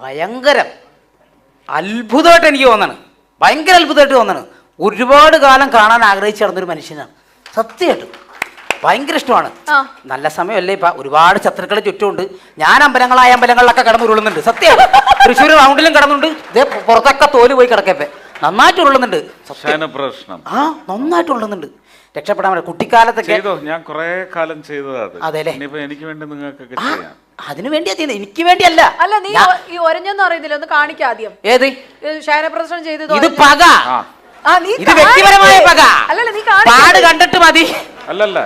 ഭയങ്കരം അത്ഭുതമായിട്ട് എനിക്ക് തോന്നണം. ഭയങ്കര അത്ഭുതമായിട്ട് തോന്നണം. ഒരുപാട് കാലം കാണാൻ ആഗ്രഹിച്ച് നടന്നൊരു മനുഷ്യനാണ്. സത്യമായിട്ടും ഭയങ്കര ഇഷ്ടമാണ്. നല്ല സമയമല്ലേ ഇപ്പൊ ഒരുപാട് ശത്രുക്കളെ ചുറ്റുമുണ്ട്. ഞാൻ അമ്പലങ്ങളിലൊക്കെ കടന്നു ഉരുളുന്നുണ്ട്. സത്യം. തൃശ്ശൂർ റൗണ്ടിലും കടന്നുണ്ട്. ഇതേ പുറത്തൊക്കെ തോല് പോയി കിടക്കപ്പെ നന്നായിട്ട് ഉരുളുന്നുണ്ട്. ആ നന്നായിട്ട് ഉരുളുന്നുണ്ട്. രക്ഷപ്പെടാൻ പറ്റും. കുട്ടിക്കാലത്തൊക്കെ ഞാൻ കുറെ കാലം ചെയ്തതാണ്. അതെല്ലേ? എനിക്ക് വേണ്ടി നിങ്ങൾക്ക് അതിനു വേണ്ടിയാ ചെയ്യുന്നത്, എനിക്ക് വേണ്ടിയല്ല. അല്ല നീ ഈ ഒരഞ്ഞെന്ന് അറിയുന്നില്ല, ഒന്ന് കാണിക്കാം ആദ്യം. ഏത് ശയനപ്രദർശനം ചെയ്തത്? ഇത് പക. ഇത് വ്യക്തിപരമായ പക. പാട് കണ്ടിട്ട് മതി. അല്ലല്ല,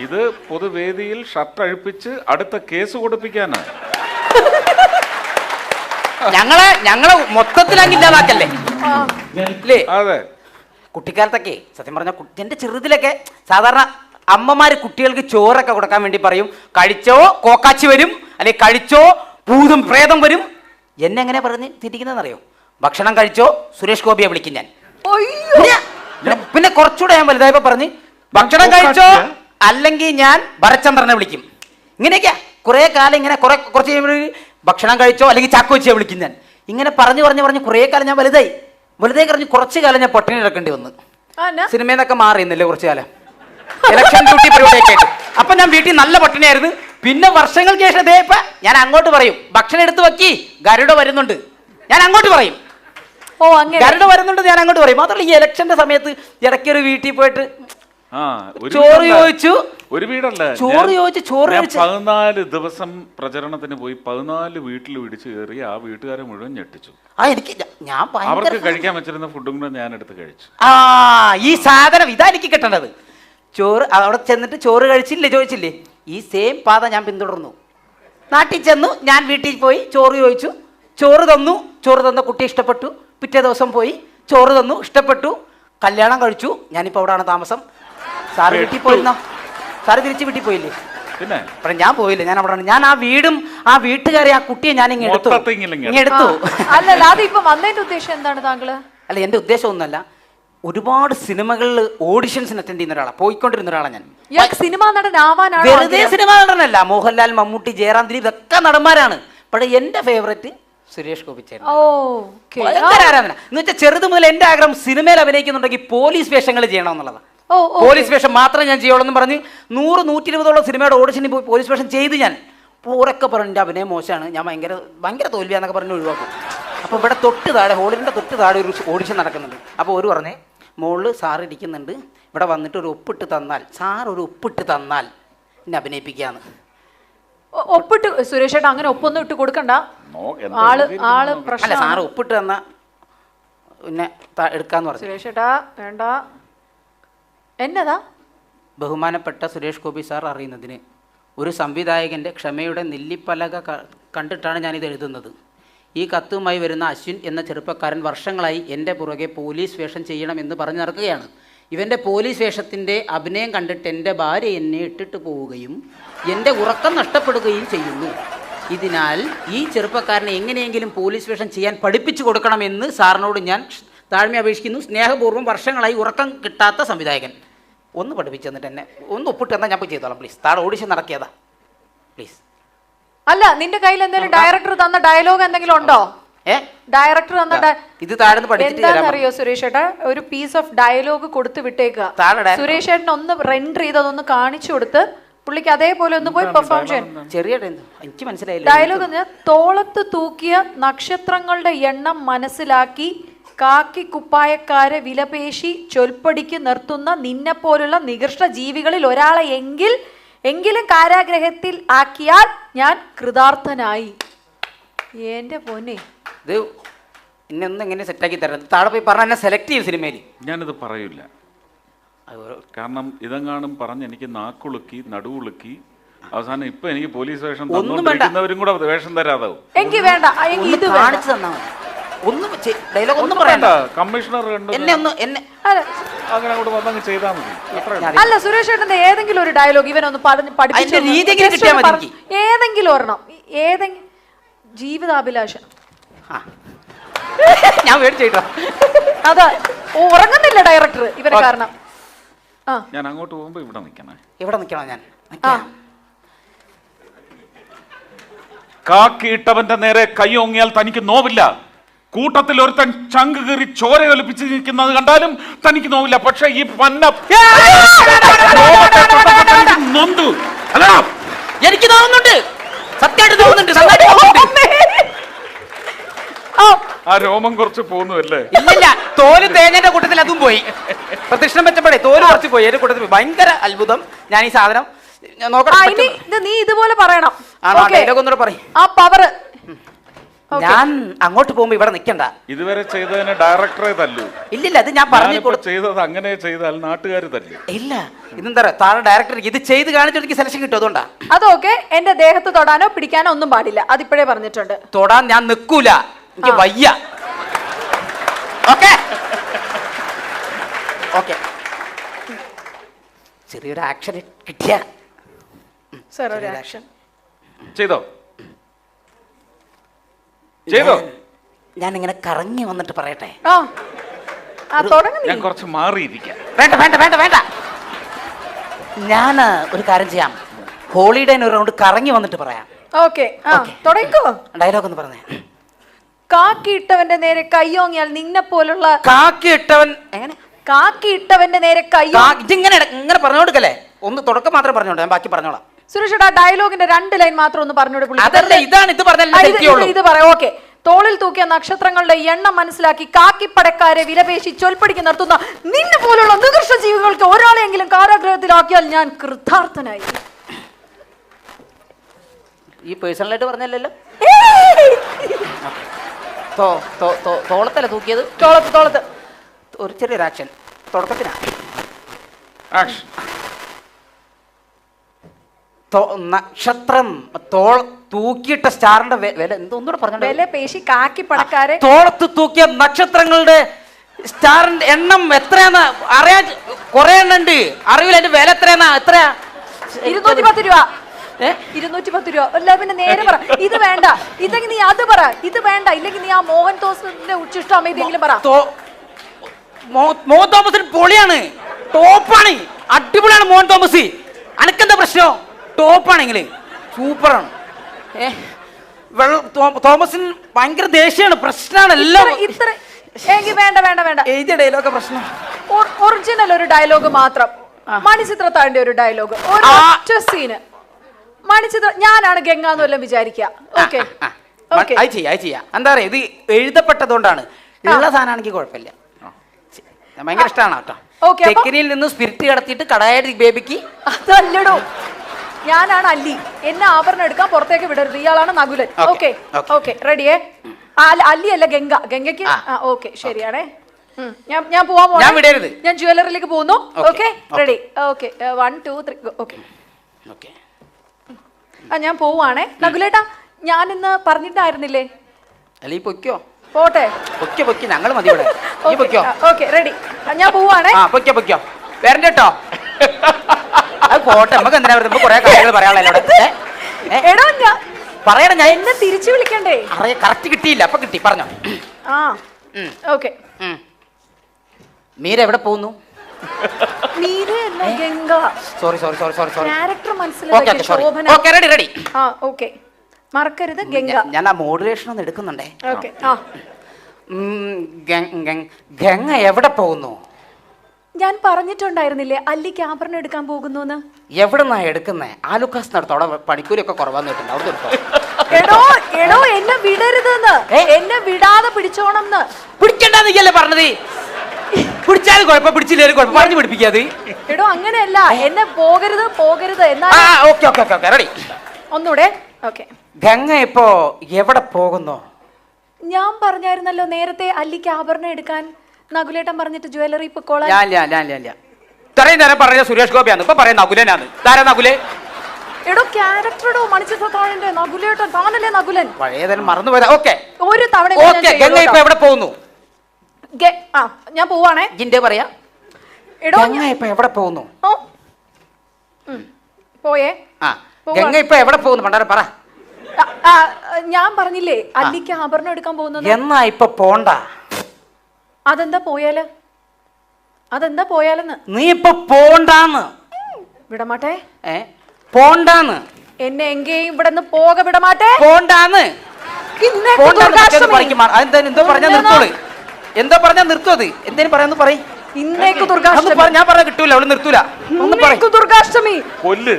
ഇത് പൊതുവേദിയിൽ ഷർട്ട് അഴിപ്പിച്ച് അടുത്ത കേസ് കൊടുപ്പിക്കാനാണ്. ഞങ്ങളെ മൊത്തത്തിൽ അങ്ങില്ലാതാക്കല്ലേ? അതെ. കുട്ടിക്കാലത്തൊക്കെ സത്യം പറഞ്ഞ എന്റെ ചെറുതിലൊക്കെ സാധാരണ അമ്മമാര് കുട്ടികൾക്ക് ചോറൊക്കെ കൊടുക്കാൻ വേണ്ടി പറയും, കഴിച്ചോ കോക്കാച്ചി വരും, അല്ലെങ്കിൽ കഴിച്ചോ ഭൂതം പ്രേതം വരും. എന്നെ എങ്ങനെ പറഞ്ഞ് തിരിക്കുന്നതെന്നറിയോ? ഭക്ഷണം കഴിച്ചോ സുരേഷ് ഗോപിയെ വിളിക്കും ഞാൻ. പിന്നെ കുറച്ചുകൂടെ ഞാൻ വലുതായപ്പോ പറഞ്ഞ് ഭക്ഷണം കഴിച്ചോ അല്ലെങ്കിൽ ഞാൻ ഭരചന്ദ്രനെ വിളിക്കും. ഇങ്ങനെയൊക്കെയാ കുറെ കാലം ഇങ്ങനെ കുറച്ച് ഭക്ഷണം കഴിച്ചോ അല്ലെങ്കിൽ ചാക്കോച്ചിയെ വിളിക്കും ഞാൻ. ഇങ്ങനെ പറഞ്ഞു കുറെ കാലം ഞാൻ വലുതായി കഴിഞ്ഞ് കുറച്ചു കാലം ഞാൻ പട്ടിണി കിടക്കേണ്ടി വന്നു. സിനിമയിൽ നിന്നൊക്കെ മാറിയുന്നില്ലേ കുറച്ചു കാലം, ഇലക്ഷൻ ഡ്യൂട്ടി പരിപാടിയൊക്കെ ആയിട്ട്. അപ്പൊ ഞാൻ വീട്ടിൽ നല്ല പട്ടിണിയായിരുന്നു. പിന്നെ വർഷങ്ങൾക്ക് ശേഷം ഇതേപ്പ ഞാൻ അങ്ങോട്ട് പറയും ഭക്ഷണം എടുത്ത് വെക്കി, ഗരുഡ വരുന്നുണ്ട്, ഞാൻ അങ്ങോട്ട് പറയും. ഗരുഡ വരുന്നുണ്ട്, ഞാൻ അങ്ങോട്ട് പറയും. മാത്രമല്ല ഈ ഇലക്ഷന്റെ സമയത്ത് ഇടയ്ക്കൊരു വീട്ടിൽ പോയിട്ട് ചോറ് ചോദിച്ചു. ഒരു വീടല്ല, ചോറ് ചോദിച്ചു. ചോറ് 14 ദിവസം പ്രചരണത്തിന് പോയി 14 വീട്ടിൽ പിടിച്ചു കയറി ആ വീട്ടുകാരെ മുഴുവൻ ഞെട്ടിച്ചു. അവർക്ക് കഴിക്കാൻ വെച്ചിരുന്ന ഫുഡും കൂടെ ഞാൻ എടുത്ത് കഴിച്ചു. ഈ സാധനം ഇതാ എനിക്ക് കിട്ടേണ്ടത്. ചോറ് അവിടെ ചെന്നിട്ട് ചോറ് ചോദിച്ചില്ലേ, ഈ സെയിം പാത ഞാൻ പിന്തുടർന്നു. നാട്ടിൽ ചെന്നു, ഞാൻ വീട്ടിൽ പോയി ചോറ് ചോദിച്ചു, ചോറ് തന്ന കുട്ടി ഇഷ്ടപ്പെട്ടു. പിറ്റേ ദിവസം പോയി ചോറ് തന്നു, ഇഷ്ടപ്പെട്ടു, കല്യാണം കഴിച്ചു. ഞാനിപ്പോൾ അവിടെയാണ് താമസം. സാറ് വീട്ടിൽ പോയിരുന്നോ? സാറ് തിരിച്ച് വീട്ടിൽ പോയില്ലേ? പിന്നെ ഞാൻ പോയില്ല, ഞാൻ അവിടെയാണ്. ഞാൻ ആ വീടും ആ വീട്ടുകാരെ ആ കുട്ടിയെ ഞാൻ എടുത്തു. അല്ലല്ല, അതിപ്പോ വന്നതിന്റെ ഉദ്ദേശം എന്താണ് താങ്കള്? അല്ല, എന്റെ ഉദ്ദേശം ഒന്നുമല്ല. ഒരുപാട് സിനിമകളിൽ ഓഡിഷൻസിന് അറ്റൻഡ് ചെയ്യുന്ന ഒരാളാണ്, പോയിക്കൊണ്ടിരുന്ന ഒരാളാണ് ഞാൻ. സിനിമാ നടനാവാനാണ്? വെറുതെ സിനിമാ നടനല്ല. മോഹൻലാൽ, മമ്മൂട്ടി, ജയറാം, ദിലീപ് ഇതൊക്കെ നടന്മാരാണ്. പക്ഷെ എന്റെ ഫേവറേറ്റ് സുരേഷ് ഗോപി ചേട്ടൻ. ഭയങ്കര ആരാധന എന്ന് വെച്ചാൽ ചെറുത് മുതൽ എന്റെ ആഗ്രഹം സിനിമയിൽ അഭിനയിക്കുന്നുണ്ടെങ്കിൽ പോലീസ് വേഷങ്ങൾ ചെയ്യണം എന്നുള്ളതാണ്. പോലീസ് വേഷം മാത്രമേ ഞാൻ ചെയ്യുള്ളൂ എന്ന് പറഞ്ഞ് 100-120 സിനിമയുടെ ഓഡിഷനിൽ പോയി പോലീസ് വേഷം ചെയ്ത് ഞാൻ പൂരൊക്കെ പറഞ്ഞു എൻ്റെ അഭിനയം മോശമാണ്, ഞാൻ ഭയങ്കര തോൽവിയാന്നൊക്കെ പറഞ്ഞ് ഒഴിവാക്കും. അപ്പോൾ ഇവിടെ ഹോളിൻ്റെ തൊട്ട് താഴെ ഒരു ഓഡിഷൻ നടക്കുന്നുണ്ട്. അപ്പോൾ ഒരു പറഞ്ഞേ, മുകളിൽ സാറ് ഇരിക്കുന്നുണ്ട്, ഇവിടെ വന്നിട്ട് ഒരു ഒപ്പിട്ട് തന്നാൽ എന്നെ അഭിനയിപ്പിക്കാന്ന്. ഒപ്പിട്ട് സുരേഷ് ചേട്ടാ അങ്ങനെ ഒപ്പൊന്നും ഇട്ട് കൊടുക്കണ്ട. ആള് പ്രശ്നം. സാറ് ഒപ്പിട്ട് തന്നാ പിന്നെ എടുക്കാന്ന് പറഞ്ഞു. സുരേഷ് ചേട്ടാ വേണ്ട. എന്നതാ? ബഹുമാനപ്പെട്ട സുരേഷ് ഗോപി സാർ അറിയുന്നതിന് ഒരു സംവിധായകൻ്റെ ക്ഷമയുടെ നെല്ലിപ്പലക കണ്ടിട്ടാണ് ഞാനിത് എഴുതുന്നത്. ഈ കത്തുമായി വരുന്ന അശ്വിൻ എന്ന ചെറുപ്പക്കാരൻ വർഷങ്ങളായി എൻ്റെ പുറകെ പോലീസ് വേഷം ചെയ്യണമെന്ന് പറഞ്ഞു നടക്കുകയാണ്. ഇവൻ്റെ പോലീസ് വേഷത്തിൻ്റെ അഭിനയം കണ്ടിട്ട് എൻ്റെ ഭാര്യ എന്നെ ഇട്ടിട്ട് പോവുകയും എൻ്റെ ഉറക്കം നഷ്ടപ്പെടുകയും ചെയ്യുന്നു. ഇതിനാൽ ഈ ചെറുപ്പക്കാരനെ എങ്ങനെയെങ്കിലും പോലീസ് വേഷം ചെയ്യാൻ പഠിപ്പിച്ചു കൊടുക്കണമെന്ന് സാറിനോട് ഞാൻ താഴ്മ അപേക്ഷിക്കുന്നു. സ്നേഹപൂർവ്വം, വർഷങ്ങളായി ഉറക്കം കിട്ടാത്ത സംവിധായകൻ. ഒന്ന് പഠിപ്പിച്ചു തന്നിട്ട് എന്നെ ഒന്ന് ഒപ്പിട്ട് എന്നാൽ ഞാൻ പോയി ചെയ്തോളാം പ്ലീസ്. താഴെ ഓഡിഷൻ നടക്കിയതാ പ്ലീസ്. അല്ല, നിന്റെ കയ്യിൽ എന്തെങ്കിലും ഡയറക്ടർ തന്ന ഡയലോഗ് എന്തെങ്കിലും ഉണ്ടോ? ഡയറക്ടർ തന്ന ഇത് താഴെ എന്താണെന്നറിയോ സുരേഷ് ചേട്ടാ, ഒരു പീസ് ഓഫ് ഡയലോഗ് കൊടുത്ത് വിട്ടേക്കുക. സുരേഷ് ചേട്ടൻ ഒന്ന് റെൻഡർ ചെയ്ത് അതൊന്ന് കാണിച്ചു കൊടുത്ത് പുള്ളിക്ക് അതേപോലെ ഒന്ന് പോയി പെർഫോം ചെയ്യാൻ. ചെറിയ എനിക്ക് മനസ്സിലായില്ല ഡയലോഗ്. തോളത്ത് തൂക്കിയ നക്ഷത്രങ്ങളുടെ എണ്ണം മനസ്സിലാക്കി കാക്കി കുപ്പായക്കാരെ വിലപേശി ചൊൽപ്പടിക്ക് നിർത്തുന്ന നിന്നെപ്പോലുള്ള നികൃഷ്ട ജീവികളിൽ ഒരാളെ എങ്കിലും കാരാഗ്രഹത്തിൽ ആക്കിയാൽ ഞാൻ കൃതാർത്ഥനായി. എന്റെ പൊന്നെ, ഇത് എന്നെ ഒന്ന് എങ്ങനെ സെറ്റാക്കി തരാം. താഴെ പോയി പറഞ്ഞ എന്നെ സെലക്ട് ചെയ്യും സിനിമയിൽ. ഞാനിത് പറയില്ല, കാരണം ഇതെങ്ങാനും പറഞ്ഞ് എനിക്ക് നാക്കുളുക്കി നടുവുളുക്കി അവസാനം ഇപ്പൊ എനിക്ക് പോലീസ് വേഷം തന്നവരും കൂടെ വേഷം തരാതാവും. എനിക്ക് വേണ്ട, ഇത് കാണിച്ചു തന്നാ ഒന്നും ഡയലോഗ് ഒന്നും പറയണ്ട. കമ്മീഷണർ അങ്ങനെ അങ്ങോട്ട് വന്നങ്ങ് ചെയ്താൽ മതി. അല്ല സുരേഷ് ചേട്ടന്റെ ഏതെങ്കിലും ഒരു ഡയലോഗ് ഇവനൊന്ന് പഠിപ്പിച്ചു, ഏതെങ്കിലും ഒരെണ്ണം, ഏതെങ്കിലും ജീവിതാഭിലാഷ. ഞാൻ മേടിച്ചോ അതാ ഉറങ്ങുന്നില്ല ഡയറക്ടർ ഇവരെ കാരണം. ഞാൻ അങ്ങോട്ട് പോകുമ്പോ ഇവിടെ നിൽക്കണോ? ഞാൻ കാക്കിയിട്ടവന്റെ നേരെ കൈയോങ്ങിയാൽ തനിക്ക് നോവില്ല. കൂട്ടത്തിൽ ഒരുത്തൻ ചങ്ക് കീറി ചോര ഒലിപ്പിച്ച് നിൽക്കുന്നത് കണ്ടാലും തനിക്ക് നോവില്ല. പക്ഷെ ഈ പന്ന നൊന്തു അല്ല, എനിക്ക് തോന്നുന്നുണ്ട്, സത്യമായിട്ട് തോന്നുന്നുണ്ട്, നന്നായിട്ട് തോന്നുന്നുണ്ട്. ആ രോമം കുറച്ച് പോന്നു അല്ലേ? ഇല്ലില്ല, തോല് തേങ്ങന്റെ കൂട്ടത്തിൽ അതും പോയി. പ്രദക്ഷിണം വെച്ചപ്പോഴേ തോല് കുറച്ച് പോയി, എന്റെ കൂട്ടത്തിൽ പോയി. ഭയങ്കര അത്ഭുതം. ഞാൻ ഈ സാധനം നീ ഇതുപോലെ പറയണം. ഒന്നുകൂടെ പറയും. ആ പവർ ഞാൻ അങ്ങോട്ട് പോകുമ്പോ ഇവിടെ നിൽക്കണ്ട. ഇതുവരെ ചെയ്തതിന് ഡയറക്ടറെ തല്ലു. ഇല്ലില്ല, അത് ഞാൻ പറഞ്ഞു ചെയ്തത് അങ്ങനെ ചെയ്താൽ നാട്ടുകാർ തല്ലു. ഇല്ല, ഇതെന്താ താഴെ ഡയറക്ടർ ഇത് ചെയ്ത് കാണിച്ചിട്ട് എനിക്ക് സെലക്ഷൻ കിട്ടും. അതുകൊണ്ടാ. അതൊക്കെ എന്റെ ദേഹത്ത് തൊടാനോ പിടിക്കാനോ ഒന്നും പാടില്ല. അതിപ്പോഴേ പറഞ്ഞിട്ടുണ്ട്. തൊടാൻ ഞാൻ നിൽക്കൂല, എനിക്ക് വയ്യ. ഓക്കെ ഓക്കെ, ചെറിയൊരു ആക്ഷൻ കിട്ടിയ സർ, ഒരു ആക്ഷൻ ചെയ്തോ ചെയ്തോ. ഞാൻ ഇങ്ങനെ കറങ്ങി വന്നിട്ട് പറയട്ടെ. ഞാൻ കുറച്ച് മാറിയിരിക്കാം. വേണ്ട വേണ്ട വേണ്ട വേണ്ട, ഞാൻ ഒരു കാര്യം ചെയ്യാം. ഹോളിഡേന് ഒരു റൗണ്ട് കറങ്ങി വന്നിട്ട് പറയാം. ഓക്കെ, തുടങ്ങിക്കോ. ഡയലോഗ് ഒന്ന് പറഞ്ഞേ. കാക്കിയിട്ടവന്റെ നേരെ കയ്യോങ്ങിയാൽ നിന്നെ പോലുള്ള കാക്കിയിട്ടവൻ എങ്ങനെ? കാക്കിയിട്ടവന്റെ നേരെ കയ്യോ ഇതിങ്ങനെ ഇങ്ങനെ പറഞ്ഞു കൊടുക്കല്ലേ. ഒന്ന് തുടക്കം മാത്രം പറഞ്ഞോണ്ട് ഞാൻ ബാക്കി പറഞ്ഞോളാം. സുരേഷ്, ആ ഡയലോഗിന്റെ 2 ലൈൻ മാത്രം ഒന്ന് പറഞ്ഞോട്. ഇത് പറയാം. ഓക്കെ. തോളിൽ തൂക്കിയ നക്ഷത്രങ്ങളുടെ എണ്ണം മനസ്സിലാക്കി കാക്കിപ്പടക്കാരെ വിലപേശി ചൊൽപ്പടിക്ക് നിർത്തുന്ന നിന്നെ പോലുള്ള നികൃഷ്ട ജീവികൾക്ക് ഒരാളെങ്കിലും കാരാഗ്രഹത്തിലാക്കിയാൽ ഞാൻ കൃതാർത്ഥനായി. ഈ പേഴ്സണലായിട്ട് പറഞ്ഞല്ലോ. തോളത്തല്ല തൂക്കിയത്? തോളത്ത് ഒരു ചെറിയൊരു ആക്ഷൻ തുടക്കത്തിനാ. നക്ഷത്രം തൂക്കിയിട്ട സ്റ്റാറിന്റെ വില എന്തോന്നൂടെ പറഞ്ഞു. വില പേശി കാക്കിപ്പടക്കാരെ തോളത്ത് തൂക്കിയ നക്ഷത്രങ്ങളുടെ സ്റ്റാറിന്റെ എണ്ണം എത്രയാന്ന് അറിയാൻ കുറെ എണ്ണം ഉണ്ട്. അറിയില്ല അതിന്റെ വില എത്രയാ? എത്രയാ? 210 രൂപ. 210 രൂപ. അല്ല പിന്നെ നേരെ പറ. ഇത് വേണ്ട, ഇല്ലെങ്കിൽ നീ അത് പറ. ഇത് വേണ്ട, ഇല്ലെങ്കിൽ നീ ആ മോഹൻ തോമസിന്റെ ഉച്ചിഷ്ടം അമ്മയെങ്കിലും പറ. മോഹൻ തോമസിന് പൊളിയാണ്, ടോപ്പാണ്, അടിപൊളിയാണ് മോഹൻ തോമസ്. അനക്കെന്താ പ്രശ്നം? ടോപ്പാണെങ്കിൽ സൂപ്പറാണ്. തോമസിന് ഭയങ്കര ദേഷ്യമാണ്, പ്രശ്നമാണ് എല്ലാം. വേണ്ട വേണ്ട വേണ്ട, എഴുതിയ ഡയലോഗ് പ്രശ്നം. ഒറിജിനൽ ഒരു ഡയലോഗ് മാത്രം. മണിച്ചിത്രത്താഴിന്റെ ഒരു ഡയലോഗ്, ഒറ്റ സീന്. മണിച്ചിത്ര ഞാനാണ് ഗംഗ എന്ന് വല്ലതും വിചാരിക്കുക. ഓക്കെ, എന്താ പറയാ, ഇത് എഴുതപ്പെട്ടതുകൊണ്ടാണ്. ഉള്ള സാധനമാണെങ്കിൽ കുഴപ്പമില്ല, ഭയങ്കര ഇഷ്ടമാണ് കേട്ടോ. തെക്കിനിയിൽ നിന്ന് സ്പിരിറ്റ് കടത്തിയിട്ട് കടായ ബേബിക്ക്. അതല്ലടോ, ഞാനാണ് അല്ലി. എന്നെ ആഭരണം എടുക്കാൻ പുറത്തേക്ക് വിടരുത്. ഇയാളാണ് നകുലൻ. Okay okay, റെഡിയേ? അല്ലി അല്ല, ഗംഗ. ഗംഗയ്ക്ക് ഓക്കെ, ശരിയാണേ. ഞാൻ പോവാൻ പോകണം. ഞാൻ ജ്വല്ലറിയിലേക്ക് പോകുന്നു. Okay, ready? ഓക്കെ, 1 2 3. ഓക്കെ, ഞാൻ പോവാണേ. നകുലേട്ടാ, ഞാൻ ഇന്ന് പറഞ്ഞിട്ടായിരുന്നില്ലേ? അല്ല, ഈ പൊയ്ക്കോ. പോട്ടെ, ഞങ്ങൾ മതി. Okay, ready? ഞാൻ പോവാണേ. പൊയ്ക്കോ, വരണ്ട കേട്ടോ. അത് പോട്ടെ, നമുക്ക് എന്തിനാ കുറെ കാര്യങ്ങൾ പറയാനുള്ളത്. എടോ, പറയണം, ഞാൻ എന്നെ തിരിച്ചു വിളിക്കണ്ടേ? കറക്റ്റ് കിട്ടിയില്ല, അപ്പൊ കിട്ടി, പറഞ്ഞോ. ഓക്കെ. മീര എവിടെ പോകുന്നു? സോറി ക്യാരക്ടർ മനസ്സിലാക്കി. ഓക്കെ, മറക്കരുത് ഗംഗ. ഞാൻ ആ മോഡുലേഷൻ ഒന്ന് എടുക്കുന്നുണ്ടേ. ഓക്കെ. ഗംഗ എവിടെ പോകുന്നു? ഞാൻ പറഞ്ഞിട്ടുണ്ടായിരുന്നില്ലേ അല്ലിക്ക് ആഭരണം എടുക്കാൻ പോകുന്നു. എവിടെന്നാ എടുക്കുന്നേ? ആലുക്കാസ് നടത്തോടെ പണിക്കൂലിയൊക്കെ കുറവാന്ന് കേട്ടിട്ടുണ്ട്. എടോ, എന്നെ വിടരുതെന്ന്. എന്നെ വിടാതെ പിടിച്ചോണം. പിടിക്കണ്ടെന്നല്ലേ പറഞ്ഞത്? പിടിച്ചാലും കുഴപ്പം, പിടിച്ചില്ലേലും കുഴപ്പം, പറഞ്ഞു പിടിപ്പിക്കാത്. എടോ, അങ്ങനെയല്ല, എന്നെ പോകരുത് എന്നാ. റെഡി? ഒന്നൂടെ. ഓക്കെ. ഗംഗ ഇപ്പോ എവിടെ പോകുന്നു? ഞാൻ പറഞ്ഞായിരുന്നല്ലോ നേരത്തെ അല്ലിക്ക് ആഭരണം എടുക്കാൻ നകുലേട്ടൻ പറഞ്ഞിട്ട് ജ്വല്ലറി പൊക്കോളാൻ. ഇത്രയും നേരം പറഞ്ഞ സുരേഷ് ഗോപിയാണ്, ഇപ്പൊ പറയാം നകുലനാണ്. താരാ നകുലേ? എടോ, ക്യാരക്ടറോ മണിച്ചിത്രത്താഴിന്റെ നകുലേട്ടൻ. താനല്ലേ നകുലൻ? പഴയതെല്ലാം മറന്നുപോയതാ. ഓക്കെ, ഒരു തവണ ഗംഗ ഇപ്പൊ എവിടെ പോകുന്നു? ഞാൻ പോവാണേ. ജിന്റെ പറയാ. എടോ, ഗംഗ ഇപ്പൊ എവിടെ പോകുന്നു? പോയേ. ഗംഗ ഇപ്പൊ എവിടെ പോകുന്നു? പണ്ടാരം പറ. ഞാൻ പറഞ്ഞില്ലേ അല്ലിക്ക് ആഭരണം എടുക്കാൻ പോകുന്നത്. എന്നാ ഇപ്പൊ പോണ്ട. അതെന്താ പോയാലെന്ന്? നീ ഇപ്പൊ പോണ്ടാന്ന്. വിടമാട്ടെ. പോണ്ടാന്ന്. എന്നെ എങ്കേയും ഇവിടെ നിന്ന് പോക വിടമാട്ടെ. പോണ്ടാന്ന് ഇന്നേക്ക് ദുർഗാഷ്ടമി. എന്തോ പറഞ്ഞാ നിർത്തോള്, എന്തോ പറഞ്ഞാ നിർത്തും. അത് എന്തേലും പറയാന്ന് പറയും. ഇന്നേക്ക് ദുർഗാഷ്ടമി. ഞാൻ പറഞ്ഞ കിട്ടൂല, അവള് നിർത്തൂല. ഇന്നേക്ക് ദുർഗാഷ്ടമി. കൊല്ല്.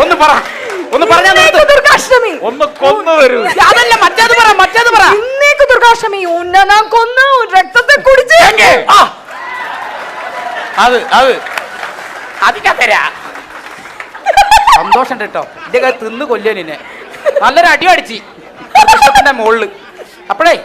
ഒന്ന് പറഞ്ഞാ ദുർഗാഷ്ടമി. ഒന്ന് കൊന്നു തരൂ. അതല്ല, മറ്റേത് പറ. ഇന്നേക്ക് ദുർഗാഷ്ടമി. ഉന്നനാം കൊന്നു രക്തത്തെ കുടിച്ച്. അതിക്കത്തരാ സന്തോഷം കേട്ടോ. എന്റെ തിന്ന് കൊല്ലിയ നിന്നെ നല്ലൊരു അടി അടിച്ച് മോളില്. അപ്പോഴേ